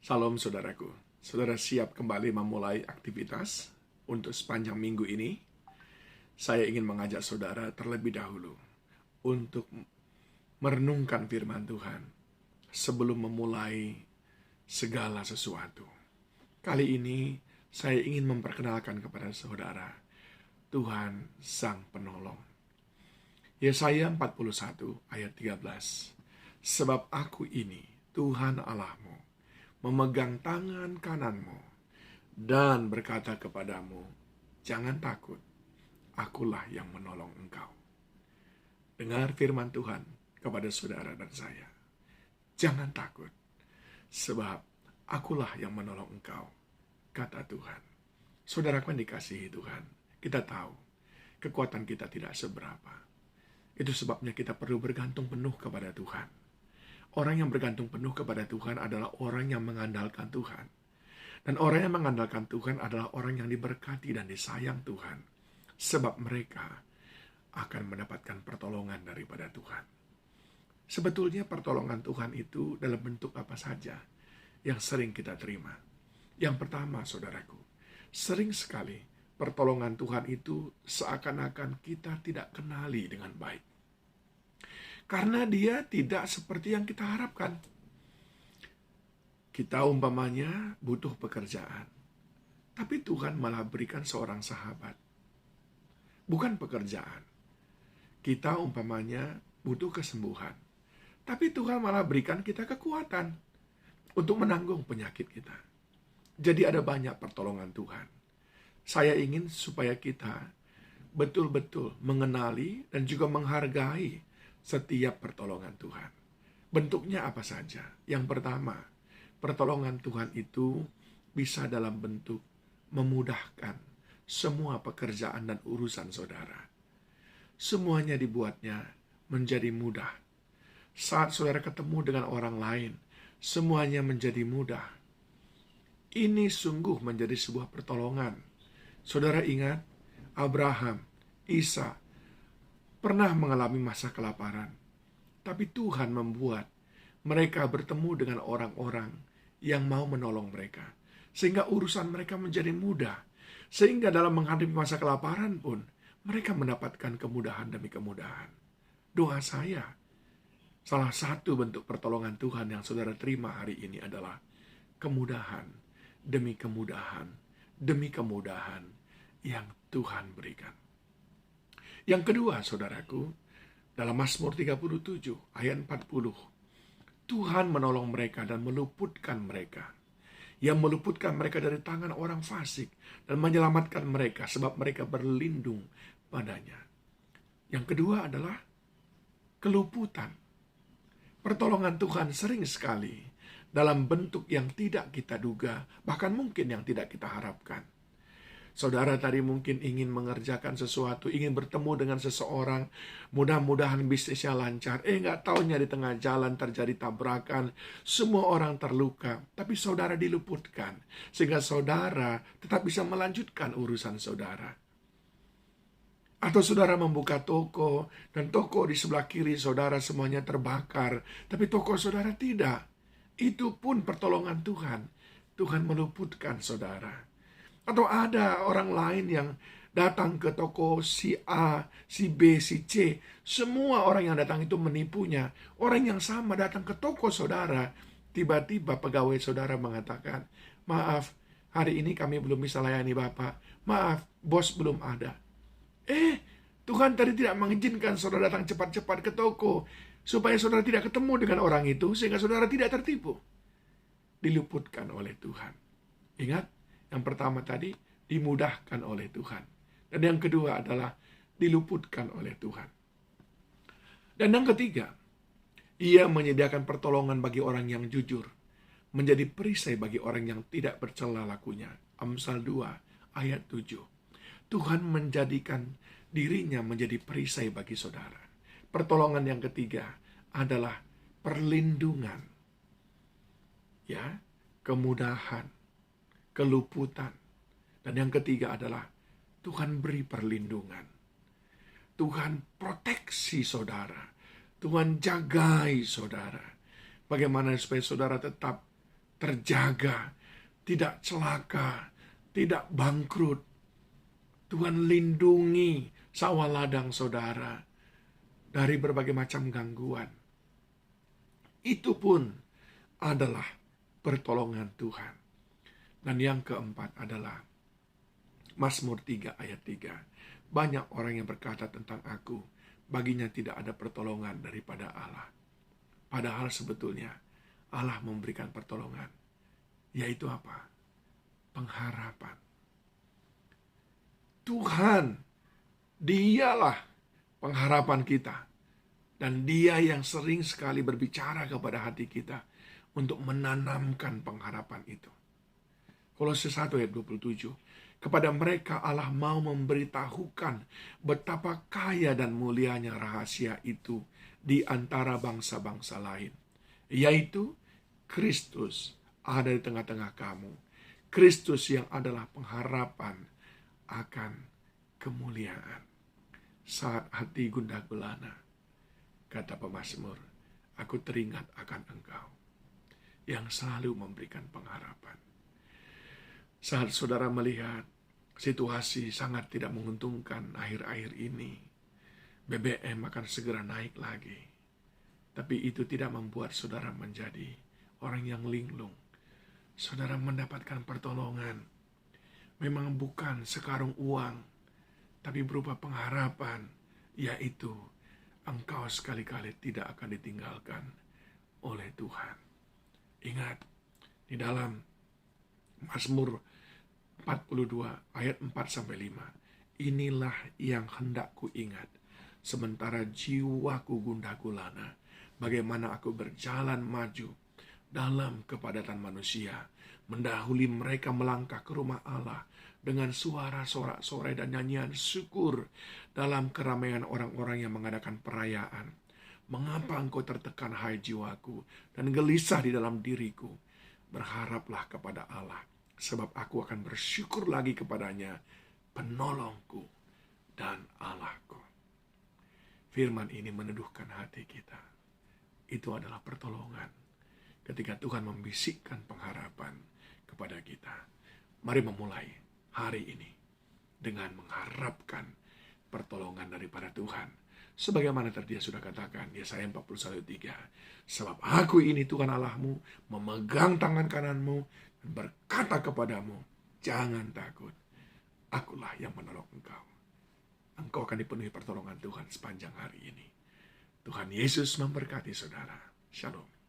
Salam saudaraku. Saudara siap kembali memulai aktivitas untuk sepanjang minggu ini? Saya ingin mengajak saudara terlebih dahulu untuk merenungkan firman Tuhan sebelum memulai segala sesuatu. Kali ini saya ingin memperkenalkan kepada saudara Tuhan Sang Penolong. Yesaya 41 ayat 13. Sebab aku ini Tuhan Allahmu, memegang tangan kananmu dan berkata kepadamu, jangan takut, akulah yang menolong engkau. Dengar firman Tuhan kepada saudara dan saya. Jangan takut, sebab akulah yang menolong engkau, kata Tuhan. Saudaraku yang dikasihi Tuhan, kita tahu kekuatan kita tidak seberapa. Itu sebabnya kita perlu bergantung penuh kepada Tuhan. Orang yang bergantung penuh kepada Tuhan adalah orang yang mengandalkan Tuhan. Dan orang yang mengandalkan Tuhan adalah orang yang diberkati dan disayang Tuhan. Sebab mereka akan mendapatkan pertolongan daripada Tuhan. Sebetulnya pertolongan Tuhan itu dalam bentuk apa saja yang sering kita terima. Yang pertama, saudaraku, sering sekali pertolongan Tuhan itu seakan-akan kita tidak kenali dengan baik. Karena dia tidak seperti yang kita harapkan. Kita umpamanya butuh pekerjaan. Tapi Tuhan malah berikan seorang sahabat. Bukan pekerjaan. Kita umpamanya butuh kesembuhan. Tapi Tuhan malah berikan kita kekuatan untuk menanggung penyakit kita. Jadi ada banyak pertolongan Tuhan. Saya ingin supaya kita betul-betul mengenali dan juga menghargai setiap pertolongan Tuhan. Bentuknya apa saja? Yang pertama, pertolongan Tuhan itu bisa dalam bentuk memudahkan semua pekerjaan dan urusan saudara. Semuanya dibuatnya menjadi mudah. Saat saudara ketemu dengan orang lain, semuanya menjadi mudah. Ini sungguh menjadi sebuah pertolongan. Saudara ingat, Abraham, Isa, pernah mengalami masa kelaparan. Tapi Tuhan membuat mereka bertemu dengan orang-orang yang mau menolong mereka. Sehingga urusan mereka menjadi mudah. Sehingga dalam menghadapi masa kelaparan pun, mereka mendapatkan kemudahan demi kemudahan. Doa saya, salah satu bentuk pertolongan Tuhan yang saudara terima hari ini adalah kemudahan demi kemudahan demi kemudahan yang Tuhan berikan. Yang kedua, saudaraku, dalam Mazmur 37 ayat 40, Tuhan menolong mereka dan meluputkan mereka. Yang meluputkan mereka dari tangan orang fasik dan menyelamatkan mereka sebab mereka berlindung padanya. Yang kedua adalah keluputan. Pertolongan Tuhan sering sekali dalam bentuk yang tidak kita duga, bahkan mungkin yang tidak kita harapkan. Saudara tadi mungkin ingin mengerjakan sesuatu, ingin bertemu dengan seseorang, mudah-mudahan bisnisnya lancar. Nggak taunya di tengah jalan terjadi tabrakan, semua orang terluka, tapi saudara diluputkan, sehingga saudara tetap bisa melanjutkan urusan saudara. Atau saudara membuka toko, dan toko di sebelah kiri saudara semuanya terbakar, tapi toko saudara tidak. Itu pun pertolongan Tuhan. Tuhan meluputkan saudara. Atau ada orang lain yang datang ke toko si A, si B, si C. Semua orang yang datang itu menipunya. Orang yang sama datang ke toko saudara. Tiba-tiba pegawai saudara mengatakan, maaf, hari ini kami belum bisa layani Bapak. Maaf, bos belum ada. Tuhan tadi tidak mengizinkan saudara datang cepat-cepat ke toko. Supaya saudara tidak ketemu dengan orang itu. Sehingga saudara tidak tertipu. Diluputkan oleh Tuhan. Ingat? Yang pertama tadi, dimudahkan oleh Tuhan. Dan yang kedua adalah diluputkan oleh Tuhan. Dan yang ketiga, ia menyediakan pertolongan bagi orang yang jujur. Menjadi perisai bagi orang yang tidak bercela lakunya. Amsal 2 ayat 7. Tuhan menjadikan dirinya menjadi perisai bagi saudara. Pertolongan yang ketiga adalah perlindungan. Ya, kemudahan, keluputan. Dan yang ketiga adalah Tuhan beri perlindungan. Tuhan proteksi saudara. Tuhan jagai saudara. Bagaimana supaya saudara tetap terjaga, tidak celaka, tidak bangkrut. Tuhan lindungi sawah ladang saudara dari berbagai macam gangguan. Itu pun adalah pertolongan Tuhan. Dan yang keempat adalah Mazmur 3 ayat 3. Banyak orang yang berkata tentang aku, baginya tidak ada pertolongan daripada Allah. Padahal sebetulnya Allah memberikan pertolongan. Yaitu apa? Pengharapan. Tuhan, Dialah pengharapan kita. Dan Dia yang sering sekali berbicara kepada hati kita untuk menanamkan pengharapan itu. Kolose 1 ayat 27. Kepada mereka Allah mau memberitahukan betapa kaya dan mulianya rahasia itu di antara bangsa-bangsa lain. Yaitu Kristus ada di tengah-tengah kamu. Kristus yang adalah pengharapan akan kemuliaan. Saat hati gundah gulana, kata pemazmur, aku teringat akan Engkau yang selalu memberikan pengharapan. Saat saudara melihat situasi sangat tidak menguntungkan akhir-akhir ini, BBM akan segera naik lagi. Tapi itu tidak membuat saudara menjadi orang yang linglung. Saudara mendapatkan pertolongan. Memang bukan sekarung uang, tapi berupa pengharapan, yaitu engkau sekali-kali tidak akan ditinggalkan oleh Tuhan. Ingat, di dalam Mazmur 42 ayat 4-5, inilah yang hendak ku ingat, sementara jiwaku gundah gulana, bagaimana aku berjalan maju dalam kepadatan manusia, mendahului mereka melangkah ke rumah Allah dengan suara sorak-sorai dan nyanyian syukur dalam keramaian orang-orang yang mengadakan perayaan. Mengapa engkau tertekan, hai jiwaku, dan gelisah di dalam diriku? Berharaplah kepada Allah, sebab aku akan bersyukur lagi kepadanya, penolongku dan Allahku. Firman ini meneduhkan hati kita. Itu adalah pertolongan ketika Tuhan membisikkan pengharapan kepada kita. Mari memulai hari ini dengan mengharapkan pertolongan daripada Tuhan. Sebagaimana tadi sudah katakan, Yesaya 41:3. Sebab aku ini Tuhan Allahmu, memegang tangan kananmu, dan berkata kepadamu, jangan takut, akulah yang menolong engkau. Engkau akan dipenuhi pertolongan Tuhan sepanjang hari ini. Tuhan Yesus memberkati saudara. Shalom.